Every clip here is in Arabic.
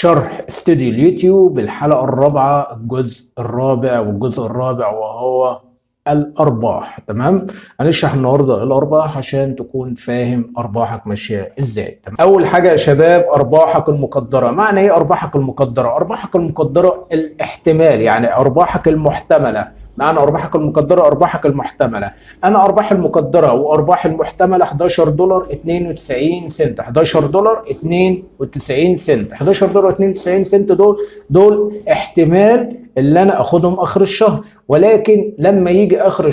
شرح استوديو اليوتيوب الحلقة الرابعة الجزء الرابع وهو الأرباح. تمام. هنشرح النهاردة الأرباح عشان تكون فاهم أرباحك ماشية إزاي. تمام. أول حاجة يا شباب، أرباحك المقدرة. معنى إيه أرباحك المقدرة؟ أرباحك المقدرة الاحتمال، يعني أرباحك المحتملة. معنى أرباحك المقدرة أرباحك المحتملة. أنا أرباحي المقدرة وأرباحي المحتملة 11 دولار 92 سنت. 11 دولار 92 سنت. 11 دولار 92 سنت دول احتمال اللي أنا أخدهم آخر الشهر. ولكن لما يجي آخر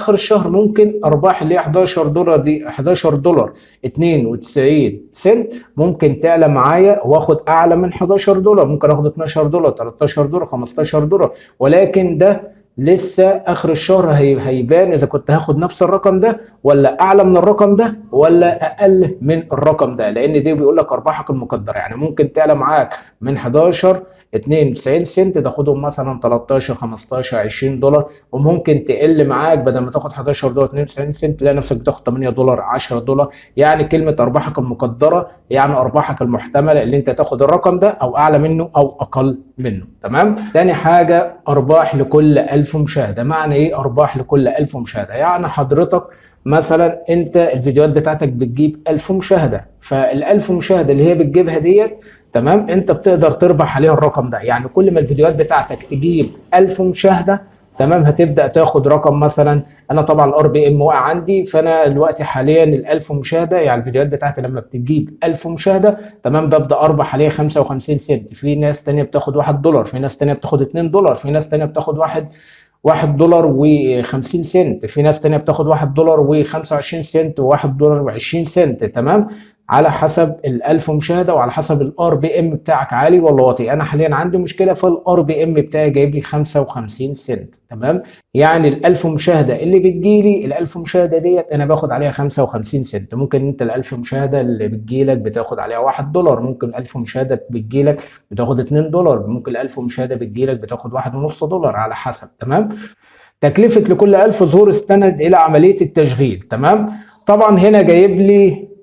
الشهر ممكن أرباح اللي هي 11 دولار دي 11 دولار 92 سنت ممكن تعلى معايا وآخد أعلى من 11 دولار. ممكن آخد 12 دولار 13 دولار 15 دولار. ولكن ده لسه اخر الشهر هيبان اذا كنت هاخد نفس الرقم ده ولا اعلى من الرقم ده ولا اقل من الرقم ده، لان دي بيقول لك ارباحك المقدره. يعني ممكن تعلى معاك من 11 92 سنت تاخدهم مثلا 13 15 20 دولار، وممكن تقل معاك بدل ما تاخد 11 دولار 92 سنت تلاقي نفسك بتاخد 8 دولار 10 دولار. يعني كلمه ارباحك المقدره يعني ارباحك المحتمله اللي انت تاخد الرقم ده او اعلى منه او اقل منه. تمام. تاني حاجه، ارباح لكل 1000 مشاهده. معنى ايه ارباح لكل 1000 مشاهده؟ يعني حضرتك مثلا انت الفيديوهات بتاعتك بتجيب 1000 مشاهده، فال1000 مشاهده اللي هي بتجيبها ديت تمام انت بتقدر تربح عليها الرقم ده. يعني كل ما الفيديوهات بتاعتك تجيب 1000 مشاهده تمام هتبدا تاخد رقم. مثلا انا طبعا الار بي ام واقع عندي، فانا دلوقتي حاليا ال1000 مشاهده يعني الفيديوهات بتاعتي لما بتجيب 1000 مشاهده تمام ببدا اربح عليها 55 سنت. في ناس تانية بتاخد 1 دولار، في ناس تانية بتاخد 2 دولار، في ناس تانية بتاخد 1 دولار و50 سنت، في ناس تانية بتاخد 1 دولار و25 سنت و1 دولار و20 سنت. تمام. على حسب ال1000 مشاهده وعلى حسب الار بي ام بتاعك عالي ولا واطي. انا حاليا عندي مشكله في الار بي ام بتاعي جايب لي 55 سنت. تمام. يعني ال1000 مشاهده اللي بتجيلي ال1000 مشاهده ديت انا باخد عليها 55 سنت. ممكن انت ال1000 مشاهده اللي بتجيلك بتاخد عليها 1 دولار، ممكن ال1000 مشاهده بتجيلك بتاخد 2 دولار، ممكن ال1000 مشاهده بتجيلك بتاخد 1.5 دولار على حسب. تمام. تكلفة لكل 1000 ظهور استند إلى عملية التشغيل. تمام. طبعا هنا جايب لي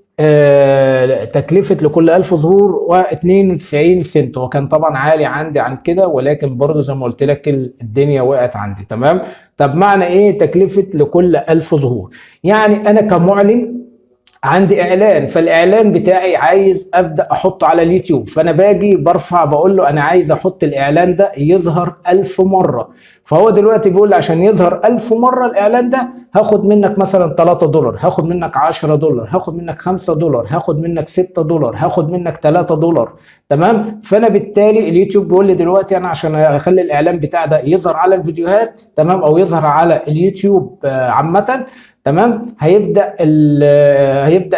تكلفة لكل 1000 ظهور و92 سنت، وكان طبعا عالي عندي عن كده ولكن برضه زي ما قلت لك الدنيا وقعت عندي. تمام. طب معنى ايه تكلفة لكل 1000 ظهور؟ يعني انا كمعلن عندي اعلان، فالاعلان بتاعي عايز ابدا احطه على اليوتيوب، فانا باجي برفع بقول له انا عايز احط الاعلان ده يظهر 1000 مره. فهو دلوقتي بيقول لي عشان يظهر 1000 مره الاعلان ده هاخد منك مثلا 3 دولار، هاخد منك 10 دولار، هاخد منك 5 دولار، هاخد منك 6 دولار، هاخد منك 3 دولار. تمام. فانا بالتالي اليوتيوب بيقول لي دلوقتي انا عشان اخلي الاعلان بتاع ده يظهر على الفيديوهات تمام او يظهر على اليوتيوب عامه تمام هيبدا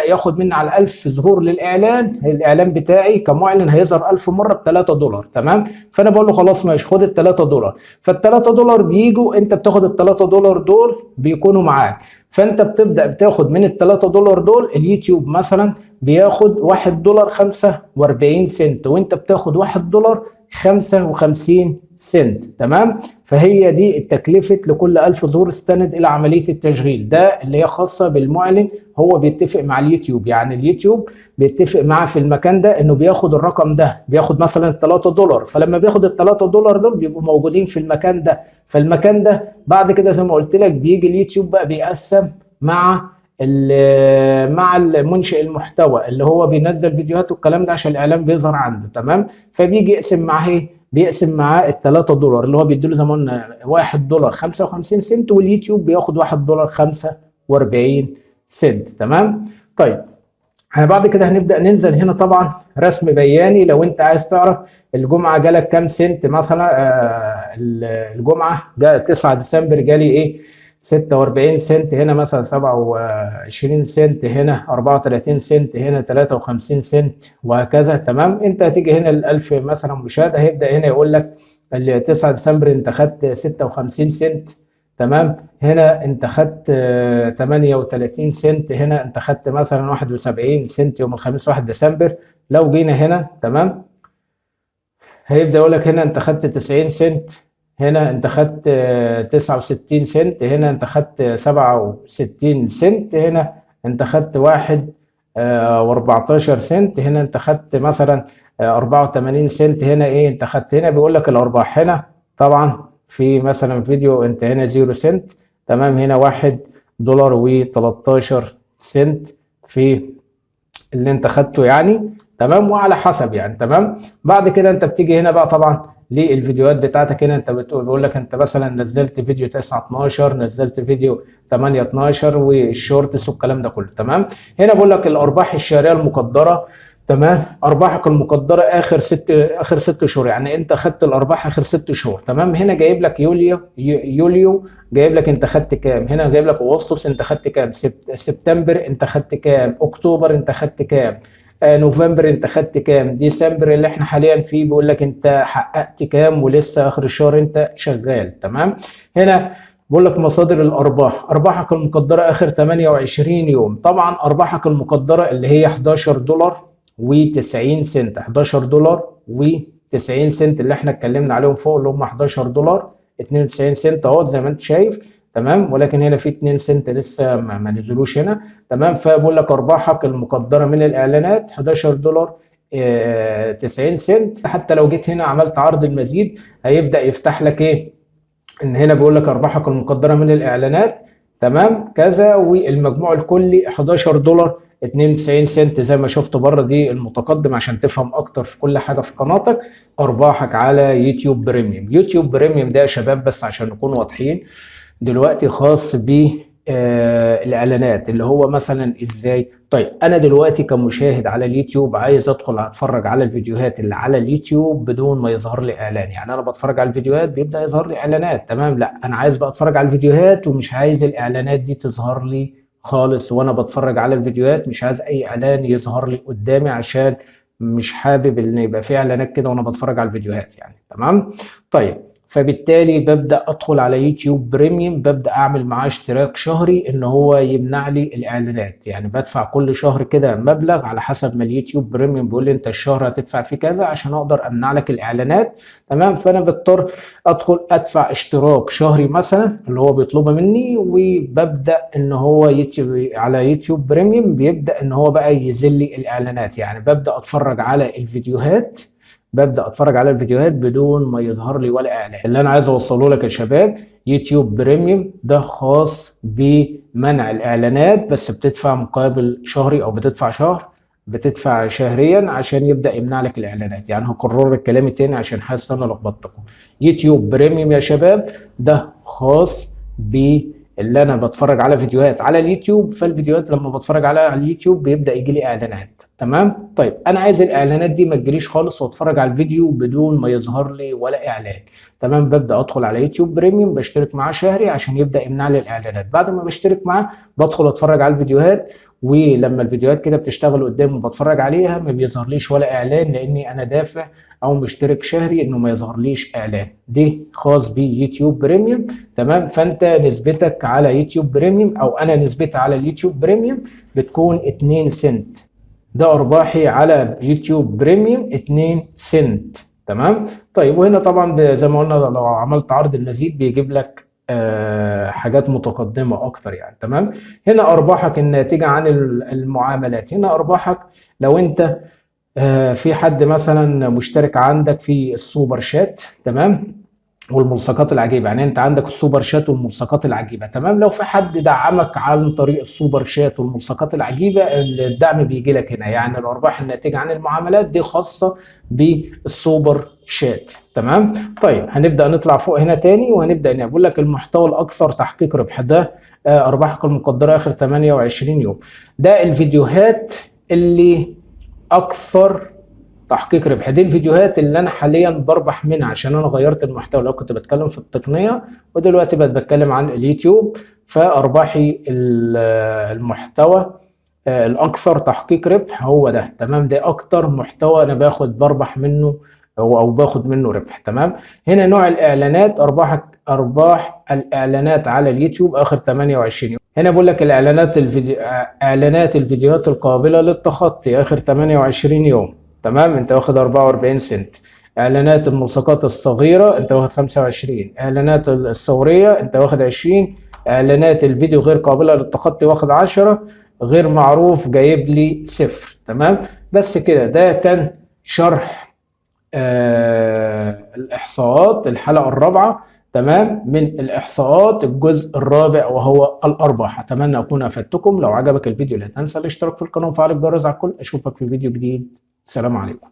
ياخد مني على 1000 ظهور للاعلان. الاعلان بتاعي كمعلن هيظهر 1000 مره ب 3 دولار. تمام. فانا بقول له خلاص ماشي خد ال 3 دولار. فال 3 دولار بيجوا انت بتاخد ال 3 دولار دول بيكونوا معاك، فانت بتبدا بتاخد من ال 3 دولار دول. اليوتيوب مثلا بياخد 1 دولار 45 سنت وانت بتاخد 1 دولار 55 سنت. تمام. فهي دي التكلفة لكل 1000 ظهور استند إلى عملية التشغيل. ده اللي هي خاصة بالمعلن، هو بيتفق مع اليوتيوب. يعني اليوتيوب بيتفق معاه في المكان ده إنه بياخد الرقم ده، بياخد مثلا 3 دولار، فلما بياخد ال 3 دولار دول بيبقوا موجودين في المكان ده. فالمكان ده بعد كده زي ما قلت لك بيجي اليوتيوب بقى بيقسم مع المنشئ المحتوى اللي هو بينزل فيديوهات والكلام ده عشان الاعلان بيظهر عنده. تمام. فبيجي يقسم معاه ايه؟ بيقسم معاه ال 3 دولار اللي هو بيديله زي ما قلنا 1 دولار 55 سنت، واليوتيوب بياخد 1 دولار 45 سنت. تمام. طيب احنا بعد كده هنبدا ننزل هنا طبعا رسم بياني. لو انت عايز تعرف الجمعه جالك كام سنت، مثلا الجمعه جاء 9 ديسمبر جالي ايه 46 سنت، هنا مثلا 27 سنت، هنا 34 سنت، هنا 53 سنت وهكذا. تمام. انت هتيجي هنا ال1000 مثلا مشاهده هيبدا هنا يقول لك ال 9 ديسمبر انت خدت 56 سنت. تمام. هنا انت خدت 38 سنت، هنا انت خدت مثلا 71 سنت يوم الخميس 1 ديسمبر. لو جينا هنا تمام هيبدأ يقول لك هنا انت خدت 90 سنت، هنا انت خدت 69 سنت، هنا انت خدت 67 سنت، هنا انت خدت 1 و14 سنت، هنا انت خدت مثلا 84 سنت. هنا ايه انت خدت؟ هنا بيقول لك الارباح هنا طبعا في مثلا فيديو انت هنا 0 سنت، تمام. هنا 1 دولار و13 سنت في اللي انت خدته يعني، تمام. وعلى حسب يعني، تمام. بعد كده انت بتيجي هنا بقى طبعا للفيديوهات بتاعتك. هنا انت بيقول لك انت مثلا نزلت فيديو 9 12، نزلت فيديو 8 12، والشورتس والكلام ده كله، تمام. هنا بيقول لك الارباح الشهريه المقدره، تمام. ارباحك المقدره اخر ست شهور، يعني انت خدت الارباح اخر 6 شهور، تمام. هنا جايب لك يوليو جايب لك انت خدت كام. هنا جايب لك اغسطس انت خدت كام، سبتمبر انت خدت كام، اكتوبر انت خدت كام، نوفمبر انت خدت كام، ديسمبر اللي احنا حاليا فيه بيقول لك انت حققت كام، ولسه اخر الشهر انت شغال، تمام. هنا بقول لك مصادر الارباح، ارباحك المقدره اخر 28 يوم. طبعا ارباحك المقدره اللي هي 11 دولار و90 سنت، 11 دولار و90 سنت اللي احنا اتكلمنا عليهم فوق، اللي هم 11 دولار 92 سنت اهو زي ما انت شايف، تمام. ولكن هنا في 2 سنت لسه ما نزلوش هنا، تمام. فبقول لك ارباحك المقدره من الاعلانات 11 دولار 90 سنت. حتى لو جيت هنا عملت عرض المزيد هيبدا يفتح لك ايه، ان هنا بيقول لك ارباحك المقدره من الاعلانات، تمام، كذا، والمجموع الكلي 11 دولار 92 سنت زي ما شفت بره. دي المتقدم عشان تفهم اكتر في كل حاجه في قناتك. ارباحك على يوتيوب بريميوم. يوتيوب بريميوم ده يا شباب بس عشان نكون واضحين دلوقتي خاص ب الاعلانات. اللي هو مثلا ازاي؟ طيب انا دلوقتي كمشاهد على اليوتيوب عايز ادخل اتفرج على الفيديوهات اللي على اليوتيوب بدون ما يظهر لي اعلان. يعني انا بتفرج على الفيديوهات بيبدأ يظهر لي اعلانات، تمام. لا انا عايز بقى اتفرج على الفيديوهات ومش عايز الاعلانات دي تظهر لي خالص، وانا بتفرج على الفيديوهات مش عايز اي اعلان يظهر لي قدامي، عشان مش حابب ان يبقى في اعلانات كده وانا بتفرج على الفيديوهات يعني، تمام. طيب فبالتالي ببدأ ادخل على يوتيوب بريميوم، ببدأ اعمل معاه اشتراك شهري ان هو يمنع لي الاعلانات. يعني بدفع كل شهر كده مبلغ على حسب ما اليوتيوب بريميوم بيقول لي انت الشهر هتدفع فيه كذا عشان اقدر امنع لك الاعلانات، تمام. فانا بضطر ادخل ادفع اشتراك شهري مثلا اللي هو بيطلبه مني، وببدأ ان هو يوتيوب على يوتيوب بريميوم بيبدأ ان هو بقى ينزل لي الاعلانات. يعني ببدأ اتفرج على الفيديوهات، ببدأ اتفرج على الفيديوهات بدون ما يظهر لي ولا اعلان. اللي انا عايز اوصله لك يا شباب، يوتيوب بريميوم ده خاص بمنع الاعلانات، بس بتدفع مقابل شهري او بتدفع بتدفع شهريا عشان يبدأ يمنع لك الاعلانات. يعني هكرر لك كلامي تاني عشان حاسس ان انا لخبطتكم. يوتيوب بريميوم يا شباب ده خاص ب اللي انا بتفرج على فيديوهات على اليوتيوب، فالفيديوهات لما بتفرج على اليوتيوب بيبدا يجي لي اعلانات، تمام. طيب انا عايز الاعلانات دي ما تجيليش خالص واتفرج على الفيديو بدون ما يظهر لي ولا اعلان، تمام. ببدا ادخل على يوتيوب بريميوم بشترك معاه شهري عشان يبدا يمنع لي الاعلانات. بعد ما بشترك معاه بدخل اتفرج على الفيديوهات، ولما الفيديوهات كده بتشتغل قدامي وبتفرج عليها ما بيظهرليش ولا اعلان، لاني انا دافع او مشترك شهري انه ما يظهرليش اعلان. دي خاص بيوتيوب بريميوم، تمام. فانت نسبتك على يوتيوب بريميوم او انا نسبتي على اليوتيوب بريميوم بتكون 2 سنت. ده ارباحي على يوتيوب بريميوم 2 سنت، تمام. طيب وهنا طبعا زي ما قلنا لو عملت عرض المزيد بيجيب لك حاجات متقدمة اكتر يعني، تمام. هنا ارباحك الناتجة عن المعاملات. هنا ارباحك لو انت في حد مثلا مشترك عندك في السوبر شات، تمام، والملصقات العجيبه. يعني انت عندك السوبر شات والملصقات العجيبه، تمام. لو في حد دعمك عن طريق السوبر شات والملصقات العجيبه الدعم بيجي لك هنا. يعني الارباح الناتجه عن المعاملات دي خاصه بالسوبر شات، تمام. طيب هنبدا نطلع فوق هنا تاني وهنبدا نقول لك المحتوى الاكثر تحقيق ربح. ده ارباحك المقدره اخر 28 يوم. ده الفيديوهات اللي اكثر تحقيق ربح. دي الفيديوهات اللي انا حاليا بربح منها عشان انا غيرت المحتوى. لو كنت بتكلم في التقنيه ودلوقتي بقت بتكلم عن اليوتيوب، فارباحي المحتوى الاكثر تحقيق ربح هو ده، تمام. ده اكتر محتوى انا بربح منه او باخد منه ربح، تمام. هنا نوع الاعلانات، ارباح الاعلانات على اليوتيوب اخر 28 يوم. هنا بقول لك الاعلانات اعلانات الفيديوهات القابله للتخطي اخر 28 يوم، تمام. انت واخد 44 سنت. اعلانات الملصقات الصغيره انت واخد 25. اعلانات الصوريه انت واخد 20. اعلانات الفيديو غير قابله للتخطي واخد 10. غير معروف جايب لي 0، تمام. بس كده ده كان شرح الإحصاءات الحلقة الرابعة، تمام، من الإحصاءات الجزء الرابع وهو الأرباح. أتمنى أكون أفدتكم. لو عجبك الفيديو لا تنسى الاشتراك في القناة وفعل الجرس على الكل. أشوفك في فيديو جديد. سلام عليكم.